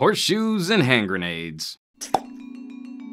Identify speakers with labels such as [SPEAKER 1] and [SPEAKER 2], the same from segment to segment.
[SPEAKER 1] Horseshoes and hand grenades.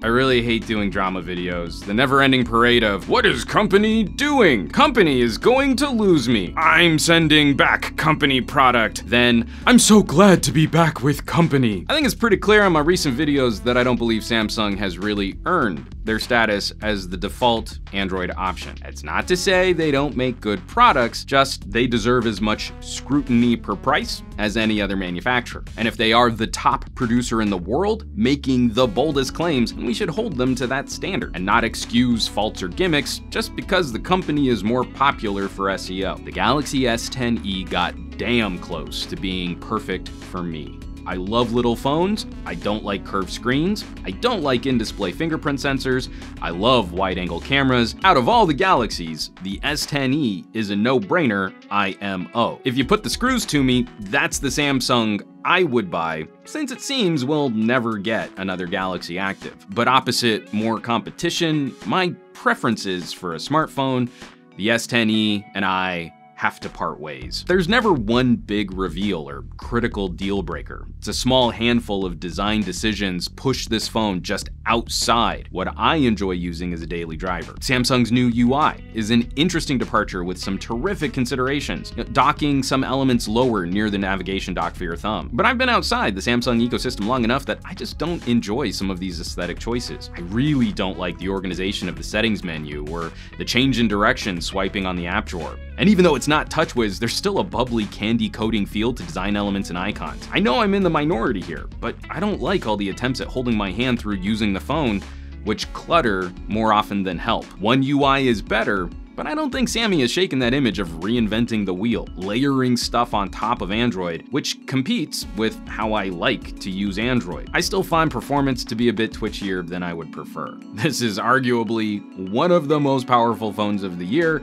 [SPEAKER 1] I really hate doing drama videos. The never-ending parade of, what is company doing? Company is going to lose me. I'm sending back company product. Then, I'm so glad to be back with company. I think it's pretty clear on my recent videos that I don't believe Samsung has really earned their status as the default Android option. It's not to say they don't make good products, just they deserve as much scrutiny per price as any other manufacturer. And if they are the top producer in the world, making the boldest claims, we should hold them to that standard and not excuse faults or gimmicks just because the company is more popular for SEO. The Galaxy S10e got damn close to being perfect for me. I love little phones, I don't like curved screens, I don't like in-display fingerprint sensors, I love wide-angle cameras. Out of all the Galaxies, the S10e is a no-brainer IMO. If you put the screws to me, that's the Samsung I would buy, since it seems we'll never get another Galaxy active. But opposite more competition, my preferences for a smartphone, the S10e and I have to part ways. There's never one big reveal or critical deal breaker. It's a small handful of design decisions push this phone just outside what I enjoy using as a daily driver. Samsung's new UI is an interesting departure with some terrific considerations, docking some elements lower near the navigation dock for your thumb. But I've been outside the Samsung ecosystem long enough that I just don't enjoy some of these aesthetic choices. I really don't like the organization of the settings menu or the change in direction swiping on the app drawer. And even though it's not TouchWiz, there's still a bubbly candy coating feel to design elements and icons. I know I'm in the minority here, but I don't like all the attempts at holding my hand through using the phone, which clutter more often than help. One UI is better, but I don't think Sammy has shaken that image of reinventing the wheel, layering stuff on top of Android, which competes with how I like to use Android. I still find performance to be a bit twitchier than I would prefer. This is arguably one of the most powerful phones of the year,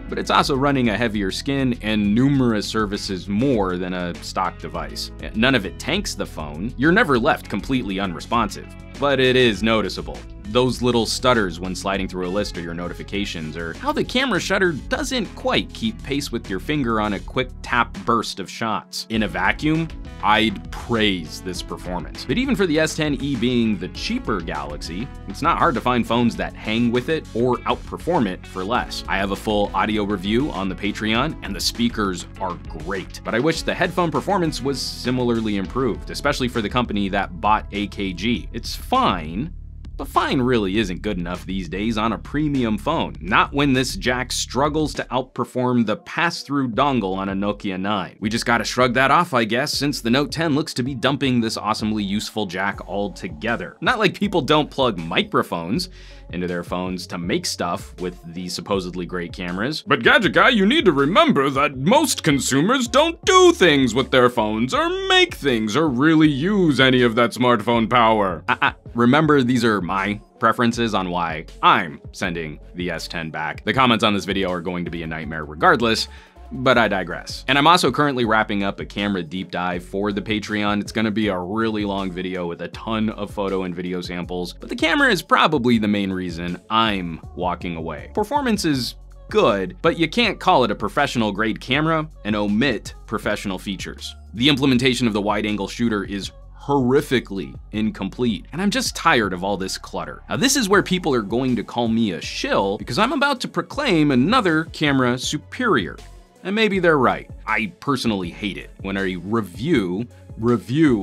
[SPEAKER 1] but it's also running a heavier skin and numerous services more than a stock device. None of it tanks the phone. You're never left completely unresponsive, but it is noticeable. Those little stutters when sliding through a list or your notifications, or how the camera shutter doesn't quite keep pace with your finger on a quick tap burst of shots. In a vacuum, I'd praise this performance. But even for the S10e being the cheaper Galaxy, it's not hard to find phones that hang with it or outperform it for less. I have a full audio review on the Patreon, and the speakers are great. But I wish the headphone performance was similarly improved, especially for the company that bought AKG. It's fine, but fine really isn't good enough these days on a premium phone. Not when this jack struggles to outperform the pass-through dongle on a Nokia 9. We just gotta shrug that off, I guess, since the Note 10 looks to be dumping this awesomely useful jack altogether. Not like people don't plug microphones into their phones to make stuff with these supposedly great cameras. But Gadget Guy, you need to remember that most consumers don't do things with their phones or make things or really use any of that smartphone power. Remember, these are my preferences on why I'm sending the S10 back. The comments on this video are going to be a nightmare regardless, but I digress. And I'm also currently wrapping up a camera deep dive for the Patreon. It's gonna be a really long video with a ton of photo and video samples, but the camera is probably the main reason I'm walking away. Performance is good, but you can't call it a professional grade camera and omit professional features. The implementation of the wide-angle shooter is horrifically incomplete, and I'm just tired of all this clutter. Now, this is where people are going to call me a shill because I'm about to proclaim another camera superior. And maybe they're right. I personally hate it when a review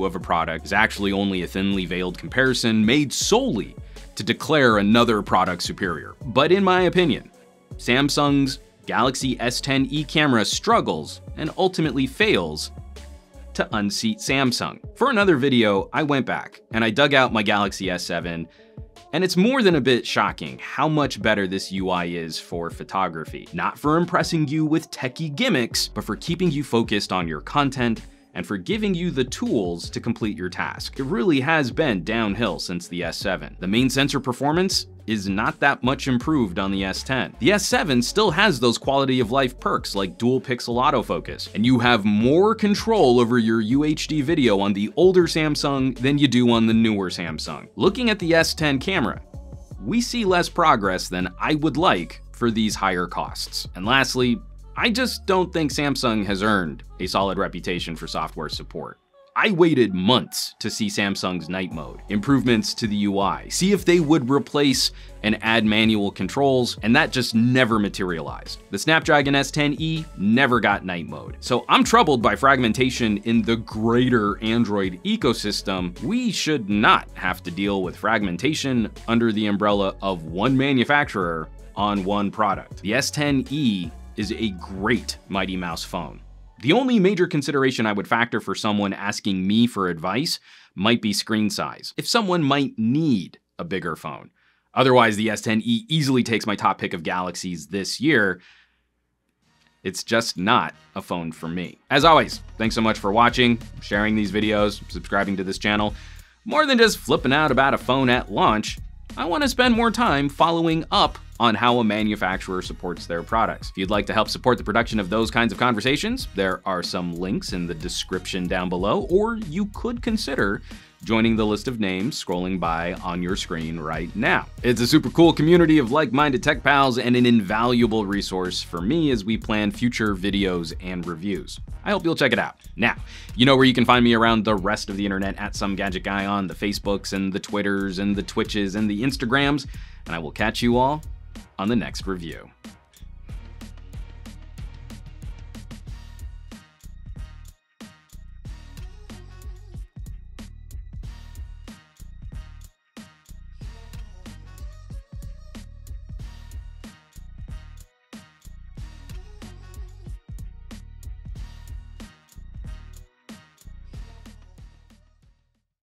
[SPEAKER 1] of a product is actually only a thinly veiled comparison made solely to declare another product superior. But in my opinion, Samsung's Galaxy S10e camera struggles and ultimately fails to unseat Samsung. For another video, I went back and I dug out my Galaxy S7, and it's more than a bit shocking how much better this UI is for photography. Not for impressing you with techie gimmicks, but for keeping you focused on your content and for giving you the tools to complete your task. It really has been downhill since the S7. The main sensor performance is not that much improved on the S10. The S7 still has those quality of life perks like dual pixel autofocus, and you have more control over your UHD video on the older Samsung than you do on the newer Samsung. Looking at the S10 camera, we see less progress than I would like for these higher costs. And lastly, I just don't think Samsung has earned a solid reputation for software support. I waited months to see Samsung's night mode, improvements to the UI, see if they would replace and add manual controls, and that just never materialized. The Snapdragon S10e never got night mode. So I'm troubled by fragmentation in the greater Android ecosystem. We should not have to deal with fragmentation under the umbrella of one manufacturer on one product. The S10e is a great Mighty Mouse phone. The only major consideration I would factor for someone asking me for advice might be screen size, if someone might need a bigger phone. Otherwise, the S10e easily takes my top pick of Galaxies this year. It's just not a phone for me. As always, thanks so much for watching, sharing these videos, subscribing to this channel. More than just flipping out about a phone at launch, I want to spend more time following up on how a manufacturer supports their products. If you'd like to help support the production of those kinds of conversations, there are some links in the description down below, or you could consider joining the list of names scrolling by on your screen right now. It's a super cool community of like-minded tech pals and an invaluable resource for me as we plan future videos and reviews. I hope you'll check it out. Now, you know where you can find me around the rest of the internet at SomeGadgetGuy on the Facebooks and the Twitters and the Twitches and the Instagrams, and I will catch you all on the next review.